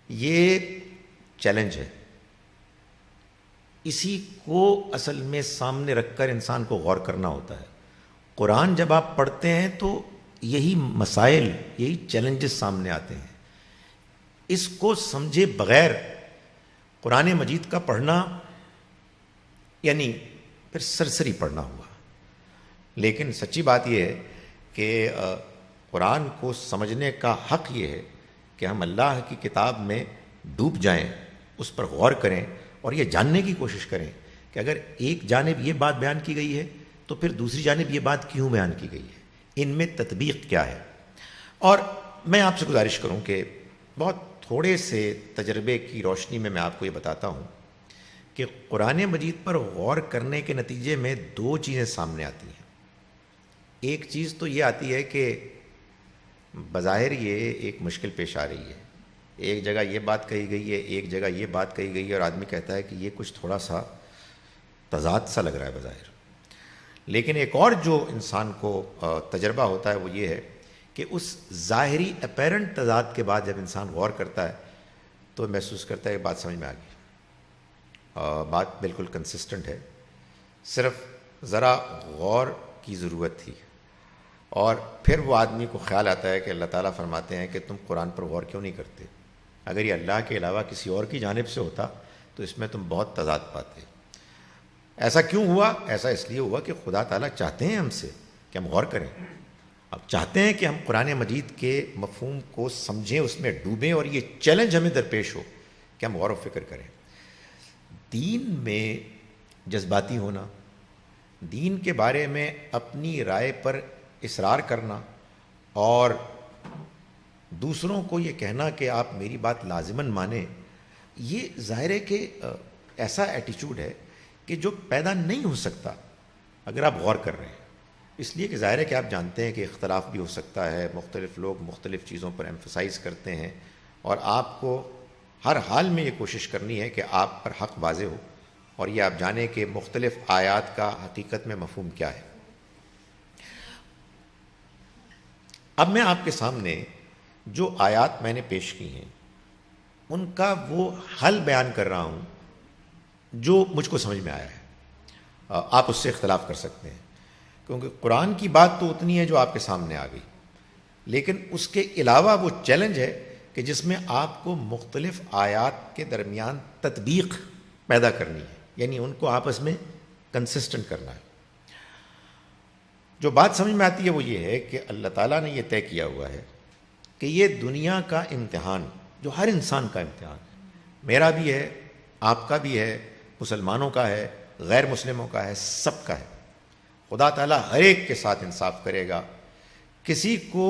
یہ چیلنج ہے. اسی کو اصل میں سامنے رکھ کر انسان کو غور کرنا ہوتا ہے. قرآن جب آپ پڑھتے ہیں تو یہی مسائل، یہی چیلنجز سامنے آتے ہیں. اس کو سمجھے بغیر قرآن مجید کا پڑھنا یعنی پھر سرسری پڑھنا ہوا. لیکن سچی بات یہ ہے کہ قرآن کو سمجھنے کا حق یہ ہے کہ ہم اللہ کی کتاب میں ڈوب جائیں، اس پر غور کریں اور یہ جاننے کی کوشش کریں کہ اگر ایک جانب یہ بات بیان کی گئی ہے تو پھر دوسری جانب یہ بات کیوں بیان کی گئی ہے، ان میں تطبیق کیا ہے. اور میں آپ سے گزارش کروں کہ بہت تھوڑے سے تجربے کی روشنی میں آپ کو یہ بتاتا ہوں کہ قرآن مجید پر غور کرنے کے نتیجے میں دو چیزیں سامنے آتی ہیں. ایک چیز تو یہ آتی ہے کہ بظاہر یہ ایک مشکل پیش آ رہی ہے. ایک جگہ یہ بات کہی گئی ہے، ایک جگہ یہ بات کہی گئی ہے، اور آدمی کہتا ہے کہ یہ کچھ تھوڑا سا تضاد سا لگ رہا ہے بظاہر. لیکن ایک اور جو انسان کو تجربہ ہوتا ہے وہ یہ ہے کہ اس ظاہری اپیرنٹ تضاد کے بعد جب انسان غور کرتا ہے تو محسوس کرتا ہے کہ بات سمجھ میں آ گئی، بات بالکل کنسسٹنٹ ہے، صرف ذرا غور کی ضرورت تھی. اور پھر وہ آدمی کو خیال آتا ہے کہ اللہ تعالیٰ فرماتے ہیں کہ تم قرآن پر غور کیوں نہیں کرتے؟ اگر یہ اللہ کے علاوہ کسی اور کی جانب سے ہوتا تو اس میں تم بہت تضاد پاتے. ایسا کیوں ہوا؟ ایسا اس لیے ہوا کہ خدا تعالیٰ چاہتے ہیں ہم سے کہ ہم غور کریں. اب چاہتے ہیں کہ ہم قرآن مجید کے مفہوم کو سمجھیں، اس میں ڈوبیں، اور یہ چیلنج ہمیں درپیش ہو کہ ہم غور و فکر کریں. دین میں جذباتی ہونا، دین کے بارے میں اپنی رائے پر اصرار کرنا اور دوسروں کو یہ کہنا کہ آپ میری بات لازماً مانیں، یہ ظاہر ہے کہ ایسا ایٹیچوڈ ہے کہ جو پیدا نہیں ہو سکتا اگر آپ غور کر رہے ہیں. اس لیے کہ ظاہر ہے کہ آپ جانتے ہیں کہ اختلاف بھی ہو سکتا ہے، مختلف لوگ مختلف چیزوں پر ایمفسائز کرتے ہیں، اور آپ کو ہر حال میں یہ کوشش کرنی ہے کہ آپ پر حق واضح ہو اور یہ آپ جانیں کہ مختلف آیات کا حقیقت میں مفہوم کیا ہے. اب میں آپ کے سامنے جو آیات میں نے پیش کی ہیں ان کا وہ حل بیان کر رہا ہوں جو مجھ کو سمجھ میں آیا ہے. آپ اس سے اختلاف کر سکتے ہیں کیونکہ قرآن کی بات تو اتنی ہے جو آپ کے سامنے آ گئی، لیکن اس کے علاوہ وہ چیلنج ہے کہ جس میں آپ کو مختلف آیات کے درمیان تطبیق پیدا کرنی ہے، یعنی ان کو آپس میں کنسسٹنٹ کرنا ہے. جو بات سمجھ میں آتی ہے وہ یہ ہے کہ اللہ تعالیٰ نے یہ طے کیا ہوا ہے کہ یہ دنیا کا امتحان جو ہر انسان کا امتحان ہے، میرا بھی ہے، آپ کا بھی ہے، مسلمانوں کا ہے، غیر مسلموں کا ہے، سب کا ہے. خدا تعالیٰ ہر ایک کے ساتھ انصاف کرے گا. کسی کو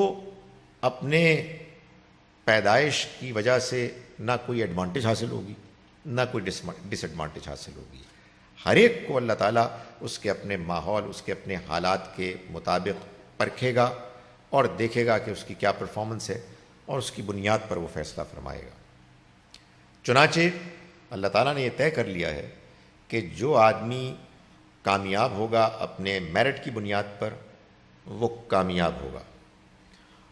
اپنے پیدائش کی وجہ سے نہ کوئی ایڈوانٹیج حاصل ہوگی نہ کوئی ڈس ایڈوانٹیج حاصل ہوگی. ہر ایک کو اللہ تعالیٰ اس کے اپنے ماحول، اس کے اپنے حالات کے مطابق پرکھے گا اور دیکھے گا کہ اس کی کیا پرفارمنس ہے، اور اس کی بنیاد پر وہ فیصلہ فرمائے گا. چنانچہ اللہ تعالیٰ نے یہ طے کر لیا ہے کہ جو آدمی کامیاب ہوگا اپنے میرٹ کی بنیاد پر وہ کامیاب ہوگا،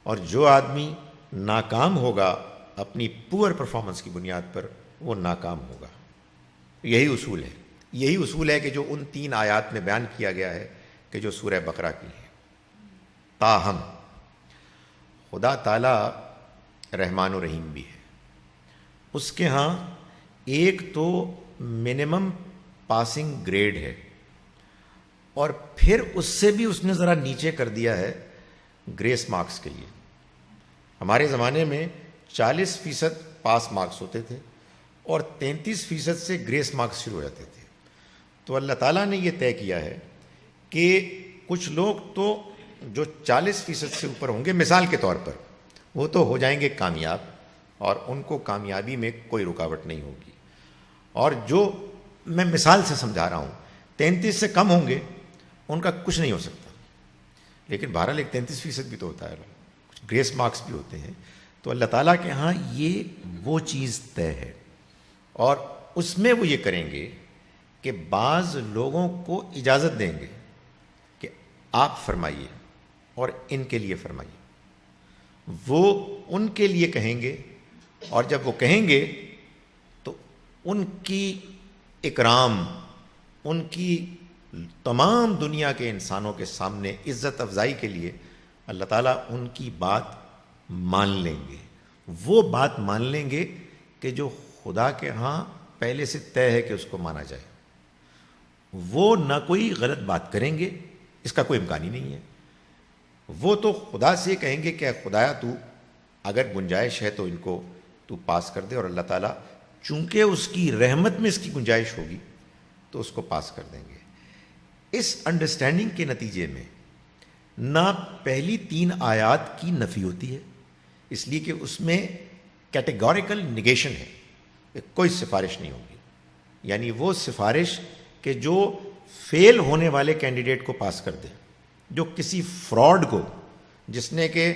اور جو آدمی ناکام ہوگا اپنی پور پرفارمنس کی بنیاد پر وہ ناکام ہوگا. یہی اصول ہے، یہی اصول ہے کہ جو ان 3 آیات میں بیان کیا گیا ہے کہ جو سورہ بقرہ کی ہے. تاہم خدا تعالیٰ رحمان و رحیم بھی ہے. اس کے ہاں ایک تو منیمم پاسنگ گریڈ ہے، اور پھر اس سے بھی اس نے ذرا نیچے کر دیا ہے گریس مارکس کے لیے. ہمارے زمانے میں 40% پاس مارکس ہوتے تھے اور 33% سے گریس مارکس شروع ہو جاتے تھے. تو اللہ تعالیٰ نے یہ طے کیا ہے کہ کچھ لوگ تو جو 40% سے اوپر ہوں گے مثال کے طور پر وہ تو ہو جائیں گے کامیاب، اور ان کو کامیابی میں کوئی رکاوٹ نہیں ہوگی. اور جو میں مثال سے سمجھا رہا ہوں 33 سے کم ہوں گے ان کا کچھ نہیں ہو سکتا. لیکن بہرحال ایک 33% بھی تو ہوتا ہے، کچھ گریس مارکس بھی ہوتے ہیں. تو اللہ تعالیٰ کے ہاں یہ وہ چیز طے ہے، اور اس میں وہ یہ کریں گے کہ بعض لوگوں کو اجازت دیں گے کہ آپ فرمائیے اور ان کے لیے فرمائیے. وہ ان کے لیے کہیں گے اور جب وہ کہیں گے تو ان کی اکرام، ان کی تمام دنیا کے انسانوں کے سامنے عزت افزائی کے لیے اللہ تعالیٰ ان کی بات مان لیں گے. وہ بات مان لیں گے کہ جو خدا کے ہاں پہلے سے طے ہے کہ اس کو مانا جائے. وہ نہ کوئی غلط بات کریں گے، اس کا کوئی امکان ہی نہیں ہے. وہ تو خدا سے کہیں گے کہ اے خدایا تو اگر گنجائش ہے تو ان کو تو پاس کر دے، اور اللہ تعالیٰ چونکہ اس کی رحمت میں اس کی گنجائش ہوگی تو اس کو پاس کر دیں گے. اس انڈرسٹینڈنگ کے نتیجے میں نہ پہلی 3 آیات کی نفی ہوتی ہے، اس لیے کہ اس میں کیٹیگوریکل نگیشن ہے کہ کوئی سفارش نہیں ہوگی. یعنی وہ سفارش کہ جو فیل ہونے والے کینڈیڈیٹ کو پاس کر دے، جو کسی فراڈ کو، جس نے کہ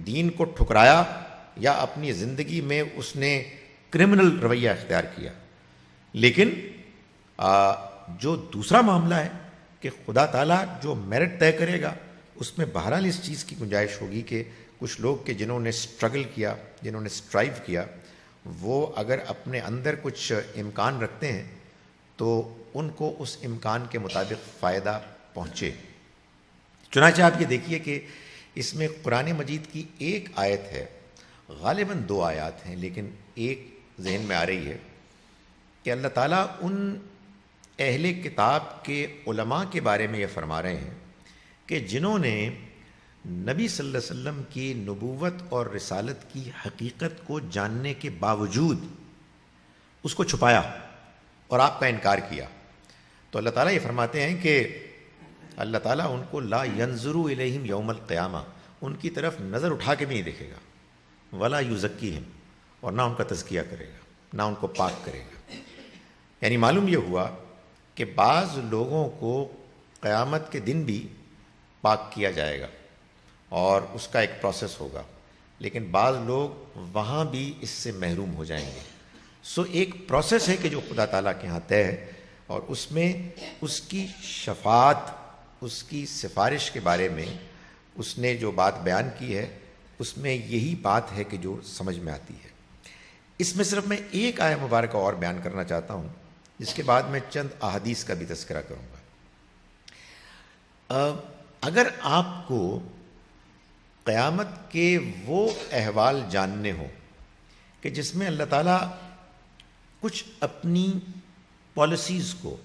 دین کو ٹھکرایا یا اپنی زندگی میں اس نے کرمنل رویہ اختیار کیا. لیکن جو دوسرا معاملہ ہے کہ خدا تعالیٰ جو میرٹ طے کرے گا اس میں بہرحال اس چیز کی گنجائش ہوگی کہ کچھ لوگ کہ جنہوں نے سٹرگل کیا، جنہوں نے سٹرائیو کیا، وہ اگر اپنے اندر کچھ امکان رکھتے ہیں تو ان کو اس امکان کے مطابق فائدہ پہنچے. چنانچہ آپ یہ دیکھیے کہ اس میں قرآن مجید کی ایک آیت ہے، غالباً 2 آیات ہیں لیکن ایک ذہن میں آ رہی ہے، کہ اللہ تعالیٰ ان اہل کتاب کے علماء کے بارے میں یہ فرما رہے ہیں کہ جنہوں نے نبی صلی اللہ علیہ وسلم کی نبوت اور رسالت کی حقیقت کو جاننے کے باوجود اس کو چھپایا اور آپ کا انکار کیا. تو اللہ تعالیٰ یہ فرماتے ہیں کہ اللہ تعالیٰ ان کو لا ینظر الیہم یوم القیامہ، ان کی طرف نظر اٹھا کے بھی نہیں دیکھے گا، ولا یزکیہم، اور نہ ان کا تزکیہ کرے گا، نہ ان کو پاک کرے گا. یعنی معلوم یہ ہوا کہ بعض لوگوں کو قیامت کے دن بھی پاک کیا جائے گا اور اس کا ایک پروسیس ہوگا، لیکن بعض لوگ وہاں بھی اس سے محروم ہو جائیں گے. سو ایک پروسیس ہے کہ جو خدا تعالیٰ کے ہاں طے ہے، اور اس میں اس کی شفاعت، اس کی سفارش کے بارے میں اس نے جو بات بیان کی ہے اس میں یہی بات ہے کہ جو سمجھ میں آتی ہے. اس میں صرف میں ایک آیہ مبارکہ اور بیان کرنا چاہتا ہوں، جس کے بعد میں چند احادیث کا بھی تذکرہ کروں گا. اگر آپ کو قیامت کے وہ احوال جاننے ہوں کہ جس میں اللہ تعالیٰ کچھ اپنی پالیسیز کو،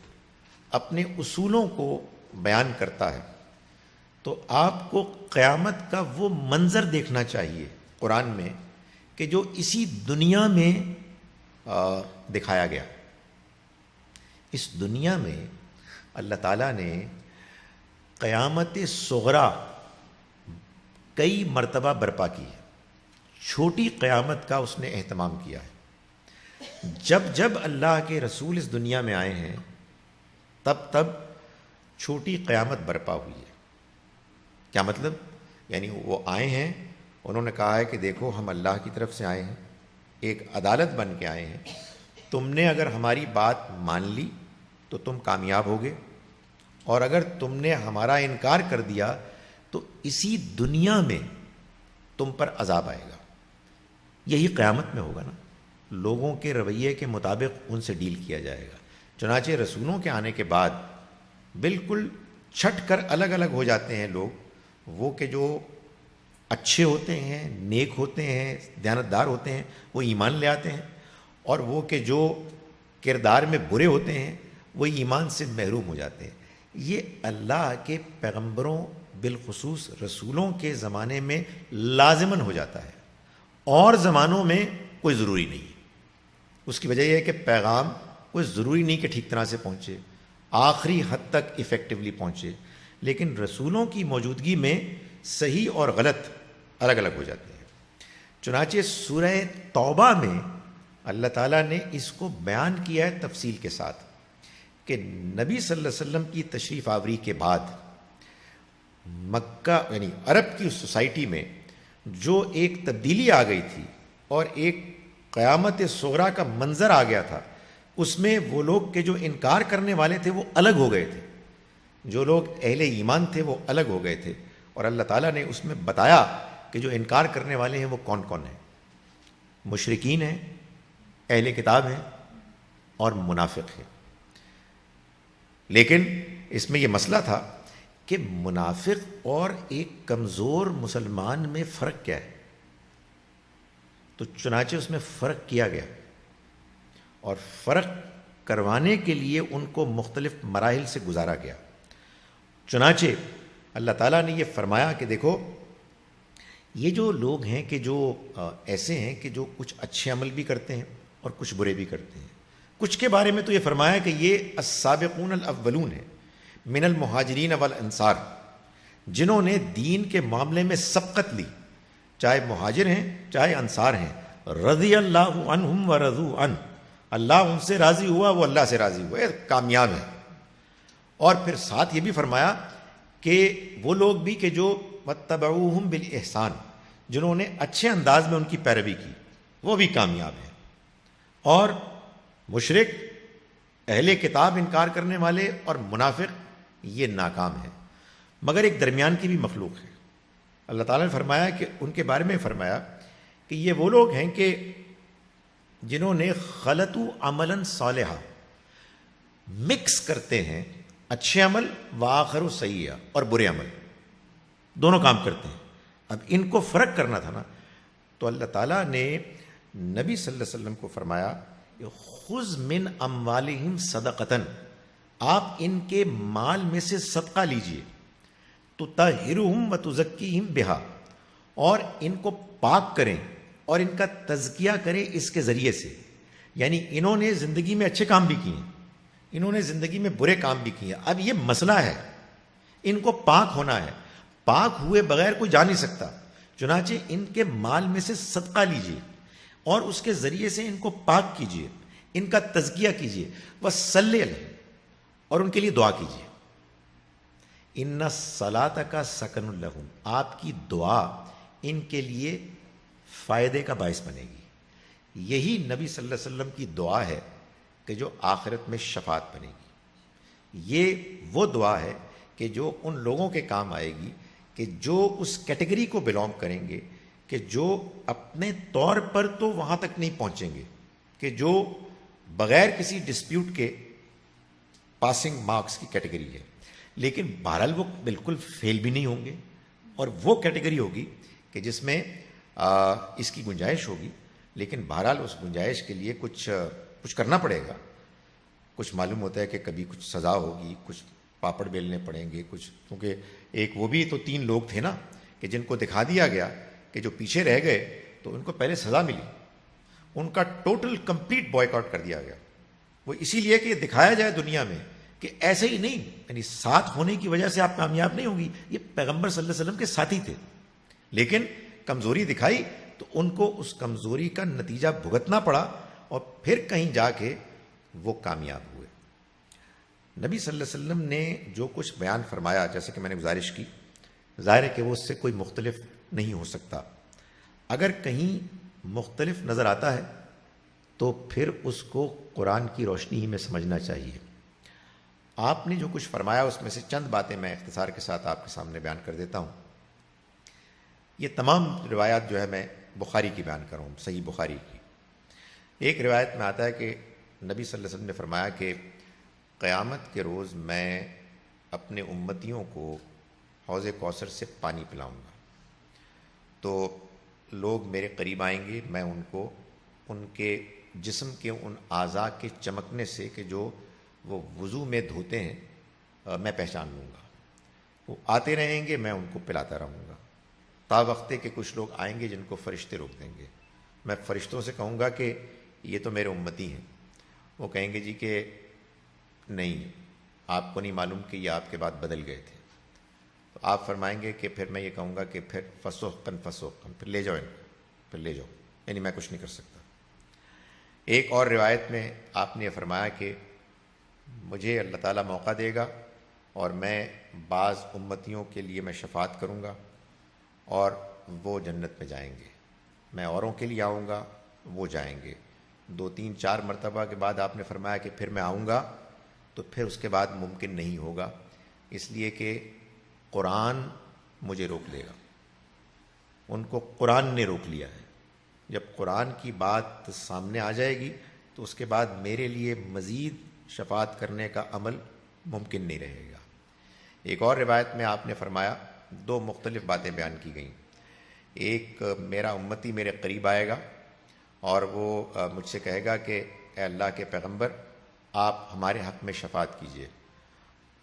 اپنے اصولوں کو بیان کرتا ہے، تو آپ کو قیامت کا وہ منظر دیکھنا چاہیے قرآن میں کہ جو اسی دنیا میں دکھایا گیا. اس دنیا میں اللہ تعالیٰ نے قیامت صغریٰ کئی مرتبہ برپا کی ہے، چھوٹی قیامت کا اس نے اہتمام کیا ہے. جب جب اللہ کے رسول اس دنیا میں آئے ہیں تب تب چھوٹی قیامت برپا ہوئی ہے. کیا مطلب؟ یعنی وہ آئے ہیں، انہوں نے کہا ہے کہ دیکھو ہم اللہ کی طرف سے آئے ہیں، ایک عدالت بن کے آئے ہیں، تم نے اگر ہماری بات مان لی تو تم کامیاب ہوگے، اور اگر تم نے ہمارا انکار کر دیا تو اسی دنیا میں تم پر عذاب آئے گا. یہی قیامت میں ہوگا نا، لوگوں کے رویے کے مطابق ان سے ڈیل کیا جائے گا. چنانچہ رسولوں کے آنے کے بعد بالکل چھٹ کر الگ الگ ہو جاتے ہیں لوگ، وہ کہ جو اچھے ہوتے ہیں، نیک ہوتے ہیں، دیانتدار ہوتے ہیں، وہ ایمان لے آتے ہیں، اور وہ کہ جو کردار میں برے ہوتے ہیں وہ ایمان سے محروم ہو جاتے ہیں. یہ اللہ کے پیغمبروں بالخصوص رسولوں کے زمانے میں لازماً ہو جاتا ہے، اور زمانوں میں کوئی ضروری نہیں. اس کی وجہ یہ ہے کہ پیغام کوئی ضروری نہیں کہ ٹھیک طرح سے پہنچے، آخری حد تک ایفیکٹولی پہنچے، لیکن رسولوں کی موجودگی میں صحیح اور غلط الگ الگ ہو جاتے ہیں. چنانچہ سورہ توبہ میں اللہ تعالیٰ نے اس کو بیان کیا ہے تفصیل کے ساتھ کہ نبی صلی اللہ علیہ وسلم کی تشریف آوری کے بعد مکہ یعنی عرب کی اس سوسائٹی میں جو ایک تبدیلی آ گئی تھی اور ایک قیامت صغریٰ کا منظر آ گیا تھا، اس میں وہ لوگ کہ جو انکار کرنے والے تھے وہ الگ ہو گئے تھے، جو لوگ اہل ایمان تھے وہ الگ ہو گئے تھے، اور اللہ تعالیٰ نے اس میں بتایا کہ جو انکار کرنے والے ہیں وہ کون کون ہیں. مشرکین ہیں، اہل کتاب ہیں اور منافق ہیں. لیکن اس میں یہ مسئلہ تھا کہ منافق اور ایک کمزور مسلمان میں فرق کیا ہے. تو چنانچہ اس میں فرق کیا گیا اور فرق کروانے کے لیے ان کو مختلف مراحل سے گزارا گیا. چنانچہ اللہ تعالیٰ نے یہ فرمایا کہ دیکھو یہ جو لوگ ہیں کہ جو ایسے ہیں کہ جو کچھ اچھے عمل بھی کرتے ہیں اور کچھ برے بھی کرتے ہیں. کچھ کے بارے میں تو یہ فرمایا کہ یہ السابقون الاولون ہیں من المہاجرین والانصار، جنہوں نے دین کے معاملے میں سبقت لی، چاہے مہاجر ہیں چاہے انصار ہیں. رضی اللہ عنہم ورضوا عنہ، اللہ ان سے راضی ہوا، وہ اللہ سے راضی ہوئے، کامیاب ہیں. اور پھر ساتھ یہ بھی فرمایا کہ وہ لوگ بھی کہ جو واتبعوہم بالاحسان، جنہوں نے اچھے انداز میں ان کی پیروی کی، وہ بھی کامیاب ہیں. اور مشرک، اہل کتاب انکار کرنے والے اور منافق یہ ناکام ہیں. مگر ایک درمیان کی بھی مخلوق ہے. اللہ تعالیٰ نے فرمایا کہ ان کے بارے میں فرمایا کہ یہ وہ لوگ ہیں کہ جنہوں نے خلطوا عملا صالحا، مکس کرتے ہیں اچھے عمل وآخر سیئا، اور برے عمل، دونوں کام کرتے ہیں. اب ان کو فرق کرنا تھا نا، تو اللہ تعالیٰ نے نبی صلی اللہ علیہ وسلم کو فرمایا خذ من اموالہم صدقۃ، آپ ان کے مال میں سے صدقہ لیجئے، تطہرہم وتزکیہم بہا، اور ان کو پاک کریں اور ان کا تزکیہ کریں اس کے ذریعے سے. یعنی انہوں نے زندگی میں اچھے کام بھی کیے ہیں، انہوں نے زندگی میں برے کام بھی کیے ہیں. اب یہ مسئلہ ہے، ان کو پاک ہونا ہے، پاک ہوئے بغیر کوئی جا نہیں سکتا. چنانچہ ان کے مال میں سے صدقہ لیجئے اور اس کے ذریعے سے ان کو پاک کیجئے، ان کا تزکیہ کیجئے. وصلی علیہم، اور ان کے لیے دعا کیجئے. ان الصلاۃ کا سکن لہم، آپ کی دعا ان کے لیے فائدے کا باعث بنے گی. یہی نبی صلی اللہ علیہ وسلم کی دعا ہے کہ جو آخرت میں شفاعت بنے گی. یہ وہ دعا ہے کہ جو ان لوگوں کے کام آئے گی کہ جو اس کیٹیگری کو بلونگ کریں گے کہ جو اپنے طور پر تو وہاں تک نہیں پہنچیں گے، کہ جو بغیر کسی ڈسپیوٹ کے پاسنگ مارکس کی کیٹیگری ہے، لیکن بہرحال وہ بالکل فیل بھی نہیں ہوں گے. اور وہ کیٹیگری ہوگی کہ جس میں اس کی گنجائش ہوگی، لیکن بہرحال اس گنجائش کے لیے کچھ کرنا پڑے گا. کچھ معلوم ہوتا ہے کہ کبھی کچھ سزا ہوگی، کچھ پاپڑ بیلنے پڑیں گے، کچھ، کیونکہ ایک وہ بھی تو 3 لوگ تھے نا کہ جن کو دکھا دیا گیا کہ جو پیچھے رہ گئے تو ان کو پہلے سزا ملی، ان کا ٹوٹل کمپلیٹ بوائک آؤٹ کر دیا گیا. وہ اسی لیے کہ یہ دکھایا جائے دنیا میں کہ ایسے ہی نہیں، یعنی ساتھ ہونے کی وجہ سے آپ کامیاب نہیں ہوگی. یہ پیغمبر صلی اللہ علیہ وسلم کے ساتھی تھے، لیکن کمزوری دکھائی تو ان کو اس کمزوری کا نتیجہ بھگتنا پڑا اور پھر کہیں جا کے وہ کامیاب ہوئے. نبی صلی اللہ علیہ وسلم نے جو کچھ بیان فرمایا، جیسے کہ میں نے گزارش کی، ظاہر ہے کہ وہ اس سے کوئی مختلف نہیں ہو سکتا. اگر کہیں مختلف نظر آتا ہے تو پھر اس کو قرآن کی روشنی ہی میں سمجھنا چاہیے. آپ نے جو کچھ فرمایا اس میں سے چند باتیں میں اختصار کے ساتھ آپ کے سامنے بیان کر دیتا ہوں. یہ تمام روایات جو ہے میں بخاری کی بیان کر رہا ہوں، صحیح بخاری کی. ایک روایت میں آتا ہے کہ نبی صلی اللہ علیہ وسلم نے فرمایا کہ قیامت کے روز میں اپنے امتیوں کو حوض کوثر سے پانی پلاؤں گا، تو لوگ میرے قریب آئیں گے، میں ان کو ان کے جسم کے ان اعضاء کے چمکنے سے کہ جو وہ وضو میں دھوتے ہیں میں پہچان لوں گا. وہ آتے رہیں گے، میں ان کو پلاتا رہوں گا تا وقتے کہ کچھ لوگ آئیں گے جن کو فرشتے روک دیں گے. میں فرشتوں سے کہوں گا کہ یہ تو میرے امتی ہیں. وہ کہیں گے جی کہ نہیں، آپ کو نہیں معلوم کہ یہ آپ کے بعد بدل گئے تھے. تو آپ فرمائیں گے کہ پھر میں یہ کہوں گا کہ پھر فسوقن فسوقن، پھر لے جاؤ ان کو، پھر لے جاؤ، یعنی میں کچھ نہیں کر سکتا. ایک اور روایت میں آپ نے فرمایا کہ مجھے اللہ تعالیٰ موقع دے گا اور میں بعض امتیوں کے لیے میں شفاعت کروں گا اور وہ جنت میں جائیں گے. میں اوروں کے لیے آؤں گا، وہ جائیں گے. 2 3 4 مرتبہ کے بعد آپ نے فرمایا کہ پھر میں آؤں گا، تو پھر اس کے بعد ممکن نہیں ہوگا، اس لیے کہ قرآن مجھے روک لے گا. ان کو قرآن نے روک لیا ہے. جب قرآن کی بات سامنے آ جائے گی تو اس کے بعد میرے لیے مزید شفاعت کرنے کا عمل ممکن نہیں رہے گا۔ ایک اور روایت میں آپ نے فرمایا، دو مختلف باتیں بیان کی گئیں۔ ایک، میرا امتی میرے قریب آئے گا اور وہ مجھ سے کہے گا کہ اے اللہ کے پیغمبر، آپ ہمارے حق میں شفاعت کیجئے۔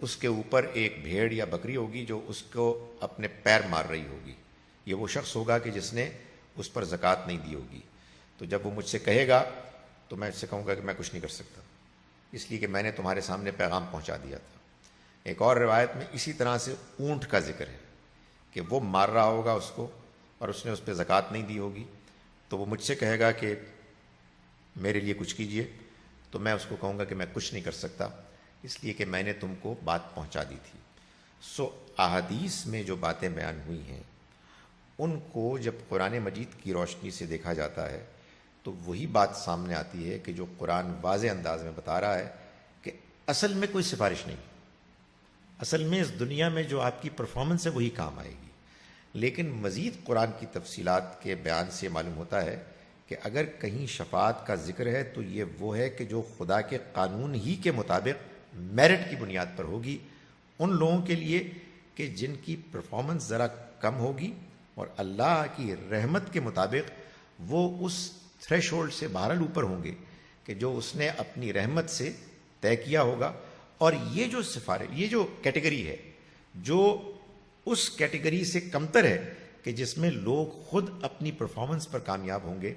اس کے اوپر ایک بھیڑ یا بکری ہوگی جو اس کو اپنے پیر مار رہی ہوگی۔ یہ وہ شخص ہوگا کہ جس نے اس پر زکوٰۃ نہیں دی ہوگی۔ تو جب وہ مجھ سے کہے گا تو میں اس سے کہوں گا کہ میں کچھ نہیں کر سکتا، اس لیے کہ میں نے تمہارے سامنے پیغام پہنچا دیا تھا۔ ایک اور روایت میں اسی طرح سے اونٹ کا ذکر ہے کہ وہ مار رہا ہوگا اس کو اور اس نے اس پہ زکوٰۃ نہیں دی ہوگی، تو وہ مجھ سے کہے گا کہ میرے لیے کچھ کیجئے، تو میں اس کو کہوں گا کہ میں کچھ نہیں کر سکتا، اس لیے کہ میں نے تم کو بات پہنچا دی تھی۔ احادیث میں جو باتیں بیان ہوئی ہیں ان کو جب قرآن مجید کی روشنی سے دیکھا جاتا ہے تو وہی بات سامنے آتی ہے کہ جو قرآن واضح انداز میں بتا رہا ہے کہ اصل میں کوئی سفارش نہیں، اصل میں اس دنیا میں جو آپ کی پرفارمنس ہے وہی کام آئے گی۔ لیکن مزید قرآن کی تفصیلات کے بیان سے معلوم ہوتا ہے کہ اگر کہیں شفاعت کا ذکر ہے تو یہ وہ ہے کہ جو خدا کے قانون ہی کے مطابق میرٹ کی بنیاد پر ہوگی، ان لوگوں کے لیے کہ جن کی پرفارمنس ذرا کم ہوگی اور اللہ کی رحمت کے مطابق وہ اس تھریش ہولڈ سے بہرحال اوپر ہوں گے کہ جو اس نے اپنی رحمت سے طے کیا ہوگا۔ اور یہ جو یہ جو کیٹیگری ہے جو اس کیٹیگری سے کمتر ہے کہ جس میں لوگ خود اپنی پرفارمنس پر کامیاب ہوں گے،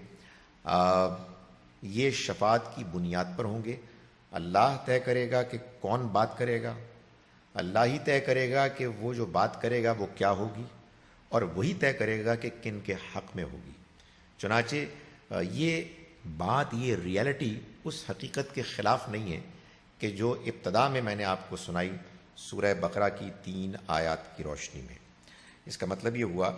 یہ شفاعت کی بنیاد پر ہوں گے۔ اللہ طے کرے گا کہ کون بات کرے گا، اللہ ہی طے کرے گا کہ وہ جو بات کرے گا وہ کیا ہوگی، اور وہی طے کرے گا کہ کن کے حق میں ہوگی۔ چنانچہ یہ بات، یہ ریالٹی اس حقیقت کے خلاف نہیں ہے کہ جو ابتدا میں نے آپ کو سنائی سورہ بقرہ کی 3 آیات کی روشنی میں۔ اس کا مطلب یہ ہوا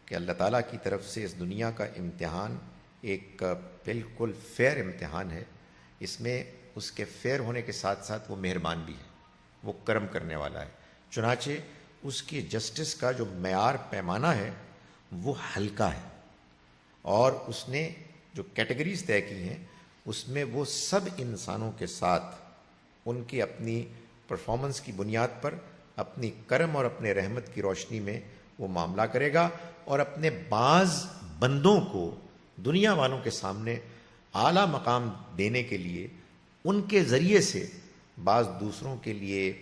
کہ اللہ تعالیٰ کی طرف سے اس دنیا کا امتحان ایک بالکل فیئر امتحان ہے۔ اس میں اس کے فیئر ہونے کے ساتھ ساتھ وہ مہربان بھی ہے، وہ کرم کرنے والا ہے۔ چنانچہ اس کی جسٹس کا جو معیار پیمانہ ہے وہ ہلکا ہے، اور اس نے جو کیٹیگریز طے کی ہیں اس میں وہ سب انسانوں کے ساتھ ان کی اپنی پرفارمنس کی بنیاد پر اپنی کرم اور اپنے رحمت کی روشنی میں وہ معاملہ کرے گا، اور اپنے بعض بندوں کو دنیا والوں کے سامنے اعلیٰ مقام دینے کے لیے ان کے ذریعے سے بعض دوسروں کے لیے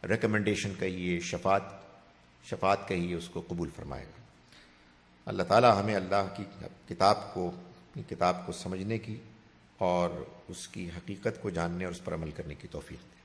ریکمنڈیشن کہیے، شفاعت کہیے، اس کو قبول فرمائے گا۔ اللہ تعالی ہمیں اللہ کی کتاب کو سمجھنے کی اور اس کی حقیقت کو جاننے اور اس پر عمل کرنے کی توفیق دے۔